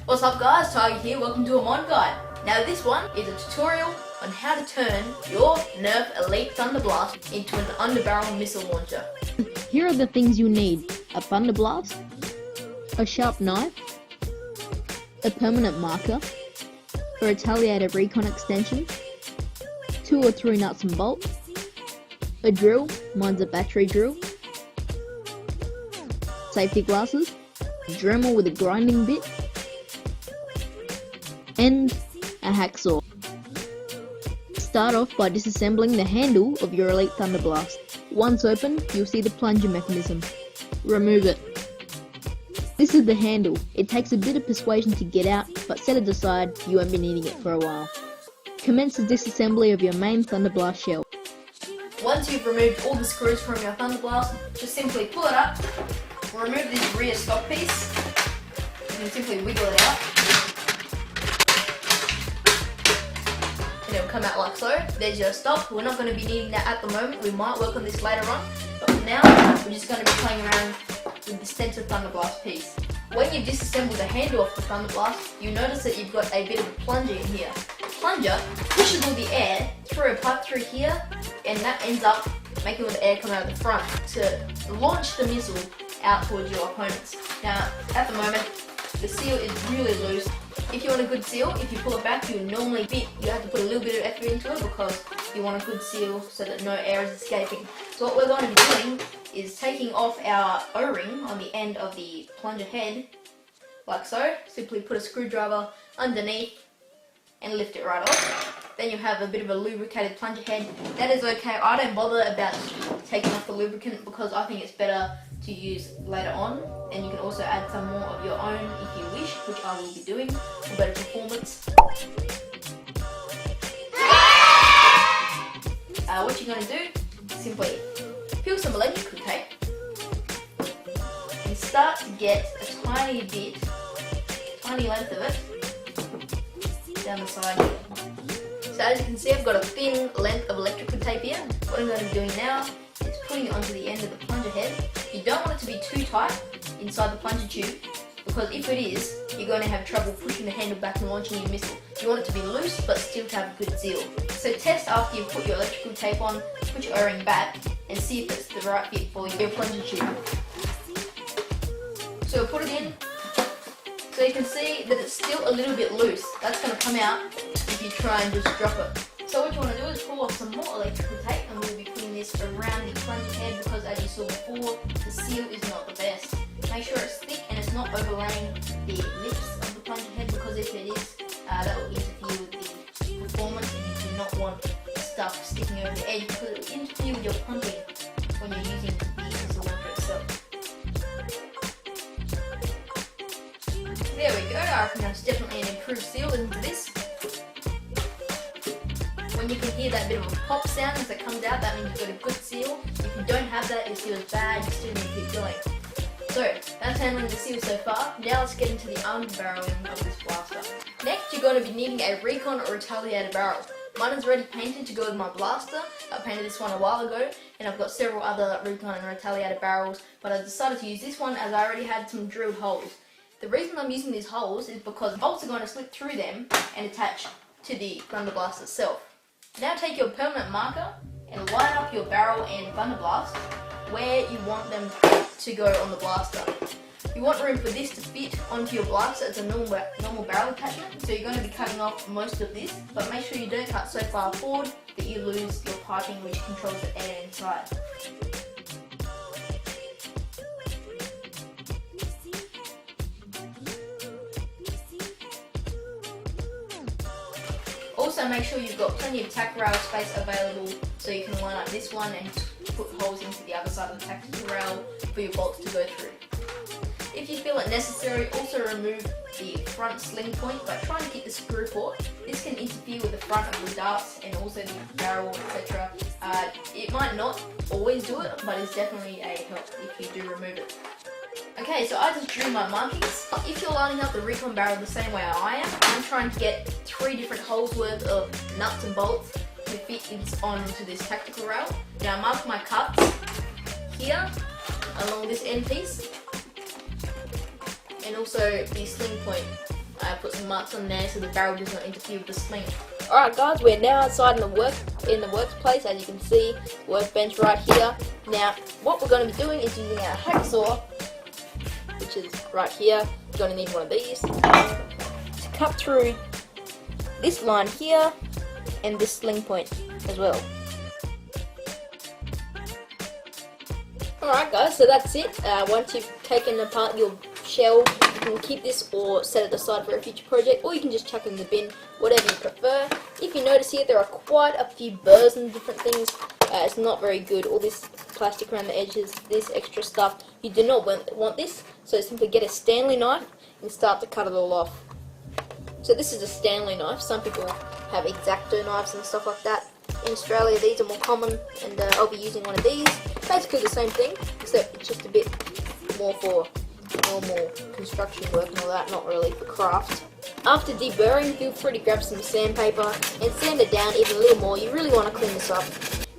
What's up guys, Tiger here, welcome to a mod guide. Now this one is a tutorial on how to turn your Nerf Elite ThunderBlast into an Underbarrel missile launcher. Here are the things you need: a ThunderBlast, a sharp knife, a permanent marker, a retaliator recon extension, 2 or 3 nuts and bolts, a drill, mine's a battery drill, safety glasses, a Dremel with a grinding bit, and a hacksaw. Start off by disassembling the handle of your Elite ThunderBlast. Once open, you'll see the plunger mechanism. Remove it. This is the handle. It takes a bit of persuasion to get out, but set it aside, you won't be needing it for a while. Commence the disassembly of your main ThunderBlast shell. Once you've removed all the screws from your ThunderBlast, just simply pull it up, remove this rear stock piece, and then simply wiggle it out. And it'll come out like so. There's your stop. We're not going to be needing that at the moment. We might work on this later on. But for now, we're just going to be playing around with the center ThunderBlast piece. When you've disassembled the handle off the ThunderBlast, you notice that you've got a bit of a plunger in here. The plunger pushes all the air through a pipe through here, and that ends up making all the air come out of the front to launch the missile out towards your opponents. Now, at the moment, the seal is really loose. If you want a good seal, if you pull it back, you normally you have to put a little bit of effort into it because you want a good seal so that no air is escaping. So what we're going to be doing is taking off our O-ring on the end of the plunger head, like so. Simply put a screwdriver underneath and lift it right off. Then you have a bit of a lubricated plunger head. That is okay. I don't bother about taking off the lubricant because I think it's better to use later on, and you can also add some more of your own if you wish, which I will be doing for better performance. What you're going to do, simply peel some electrical tape and start to get a tiny length of it down the side here. So as you can see, I've got a thin length of electrical tape here. What I'm going to be doing now is putting it onto the end of the plunger head. You don't want it to be too tight inside the plunger tube, because if it is, you're going to have trouble pushing the handle back and launching your missile. You want it to be loose, but still to have a good seal. So test after you've put your electrical tape on, put your O-ring back, and see if it's the right fit for your plunger tube. So put it in. So you can see that it's still a little bit loose. That's going to come out if you try and just drop it. So what you want to do is pull off some more electrical tape, and we'll be putting this around the plunger head because, as you saw before, the seal is not the best. Make sure it's thick and it's not overlaying the lips of the plunger head, because if it is, that will interfere with the performance, and you do not want stuff sticking over the edge because it will interfere with your pumping when you're using the missile launcher itself. There we go. I reckon that's definitely an improved seal into this. When you can hear that bit of a pop sound as it comes out, that means you've got a good seal. If you don't have that, your seal is bad, you still need to keep going. So, that's handling the seal so far. Now let's get into the underbarreling of this blaster. Next, you're going to be needing a recon or retaliator barrel. Mine is already painted to go with my blaster. I painted this one a while ago, and I've got several other recon and retaliator barrels, but I decided to use this one as I already had some drilled holes. The reason I'm using these holes is because bolts are going to slip through them and attach to the ThunderBlast itself. Now take your permanent marker and line up your barrel and ThunderBlast where you want them to go on the blaster. You want room for this to fit onto your blaster as a normal barrel attachment, so you're going to be cutting off most of this, but make sure you don't cut so far forward that you lose your piping, which controls the air inside. Also make sure you've got plenty of tack rail space available so you can line up this one and put holes into the other side of the tactical rail for your bolts to go through. If you feel it necessary, also remove the front sling point by trying to keep the screw port. This can interfere with the front of the darts and also the barrel, etc. It might not always do it, but it's definitely a help if you do remove it. Okay, so I just drew my markings. If you're lining up the recon barrel the same way I am, I'm trying to get 3 different holes worth of nuts and bolts to fit onto this tactical rail. Now I mark my cuts here along this end piece, and also the sling point put some marks on there so the barrel does not interfere with the sling. Alright guys, we're now outside in the workplace. As you can see, workbench right here. Now, what we're going to be doing is using our hacksaw, which is right here. You're going to need one of these to cut through this line here and this sling point as well. Alright guys, so that's it. Once you've taken apart your shell, you can keep this or set it aside for a future project, or you can just chuck it in the bin, whatever you prefer. If you notice here, there are quite a few burrs and different things. It's not very good. All this plastic around the edges, this extra stuff, you do not want this, so simply get a Stanley knife and start to cut it all off. So this is a Stanley knife. Some people have X-Acto knives and stuff like that. In Australia, these are more common, and I'll be using one of these. Basically the same thing, except it's just a bit more for normal construction work and all that, not really for craft. After deburring, feel free to grab some sandpaper and sand it down even a little more. You really want to clean this up.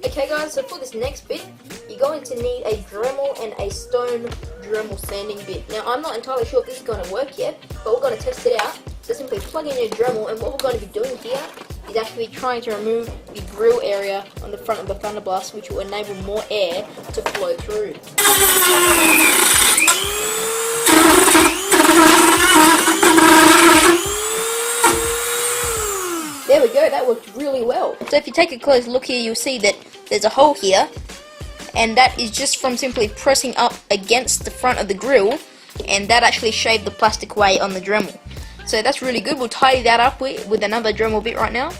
Okay guys, so for this next bit, you're going to need a Dremel and a stone Dremel sanding bit. Now I'm not entirely sure if this is going to work yet, but we're going to test it out. So simply plug in your Dremel, and what we're going to be doing here is actually trying to remove the grill area on the front of the ThunderBlast, which will enable more air to flow through. There we go, that worked really well. So if you take a close look here, you'll see that there's a hole here, and that is just from simply pressing up against the front of the grill, and that actually shaved the plastic away on the Dremel. So that's really good. We'll tidy that up with another Dremel bit right now.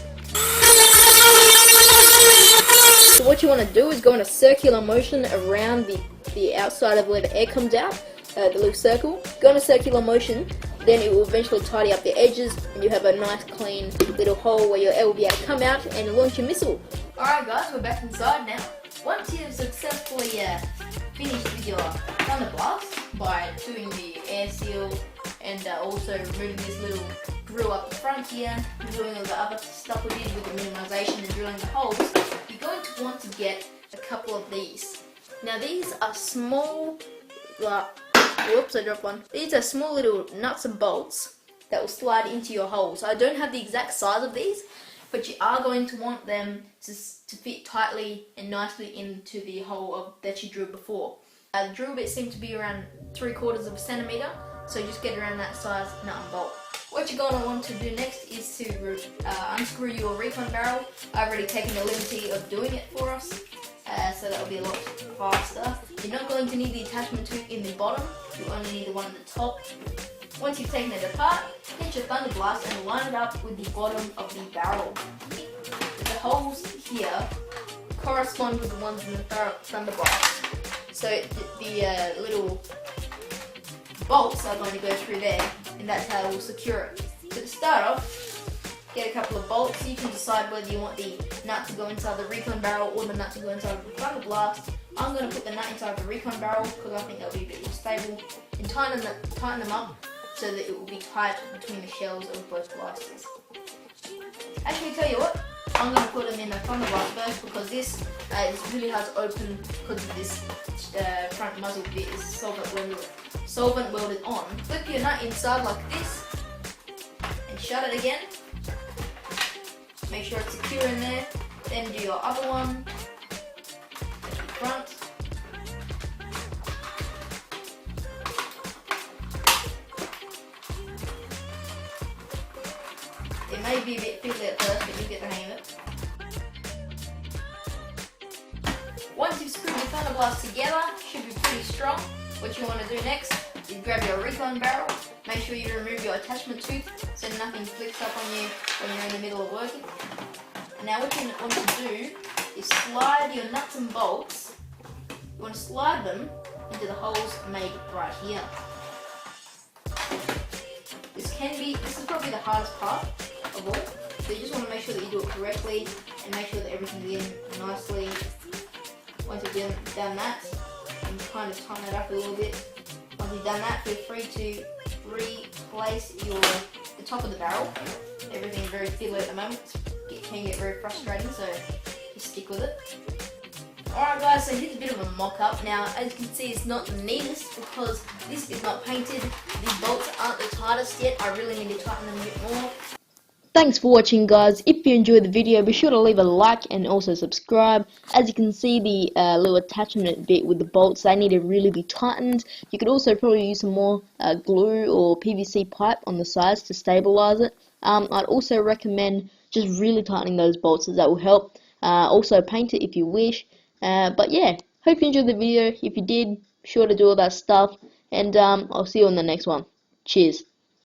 So what you want to do is go in a circular motion around the outside of where the air comes out, the little circle. Go in a circular motion, then it will eventually tidy up the edges, and you have a nice clean little hole where your air will be able to come out and launch your missile. Alright guys, we're back inside now. Once you've successfully finished with your ThunderBlast by doing the air seal and also removing this little drill up the front here, and doing all the other stuff we did with the minimization and drilling the holes, you're going to want to get a couple of these. Now these are small, whoops, I dropped one. These are small little nuts and bolts that will slide into your holes. I don't have the exact size of these, but you are going to want them to fit tightly and nicely into the hole that you drilled before. The drill bit seemed to be around 3/4 of a centimeter, so just get around that size nut and bolt. What you're going to want to do next is to unscrew your recon barrel. I've already taken the liberty of doing it for us, so that will be a lot faster. You're not going to need the attachment tooth in the bottom, you only need the one at the top. Once you've taken it apart, hit your ThunderBlast and line it up with the bottom of the barrel. The holes here correspond with the ones in the ThunderBlast. So the little bolts are going to go through there, and that's how we'll secure it. So to start off, get a couple of bolts. You can decide whether you want the nut to go inside the recon barrel or the nut to go inside the ThunderBlast. I'm going to put the nut inside the recon barrel because I think that'll be a bit more stable, and tighten them up so that it will be tight between the shells of both blasters. Actually, tell you what, I'm going to put them in the ThunderBlast first because this is really hard to open because of this front muzzle bit is solvent welded on. Flip your nut inside like this and shut it again. Make sure it's secure in there. Then do your other one at the front. It may be a bit fiddly at first, but you get the hang of it. Once you've screwed your ThunderBlast together, it should be pretty strong. What you want to do next is grab your recon barrel. Make sure you remove your attachment tooth so nothing flicks up on you when you're in the middle of working. And now what you want to do is slide your nuts and bolts. You want to slide them into the holes made right here. This is probably the hardest part of all. So you just want to make sure that you do it correctly and make sure that everything's in nicely. Once you've done that, you can kind of tighten it up a little bit. Once you've done that, feel free to replace the top of the barrel. Everything's very fiddly at the moment. It can get very frustrating, so just stick with it. Alright guys, so here's a bit of a mock-up. Now, as you can see, it's not the neatest because this is not painted. These bolts aren't the tightest yet. I really need to tighten them a bit more. Thanks for watching, guys. If you enjoyed the video, be sure to leave a like and also subscribe. As you can see, the little attachment bit with the bolts, they need to really be tightened. You could also probably use some more glue or PVC pipe on the sides to stabilize it. I'd also recommend just really tightening those bolts, as that will help. Also paint it if you wish. But yeah, hope you enjoyed the video. If you did, be sure to do all that stuff. And I'll see you on the next one. Cheers.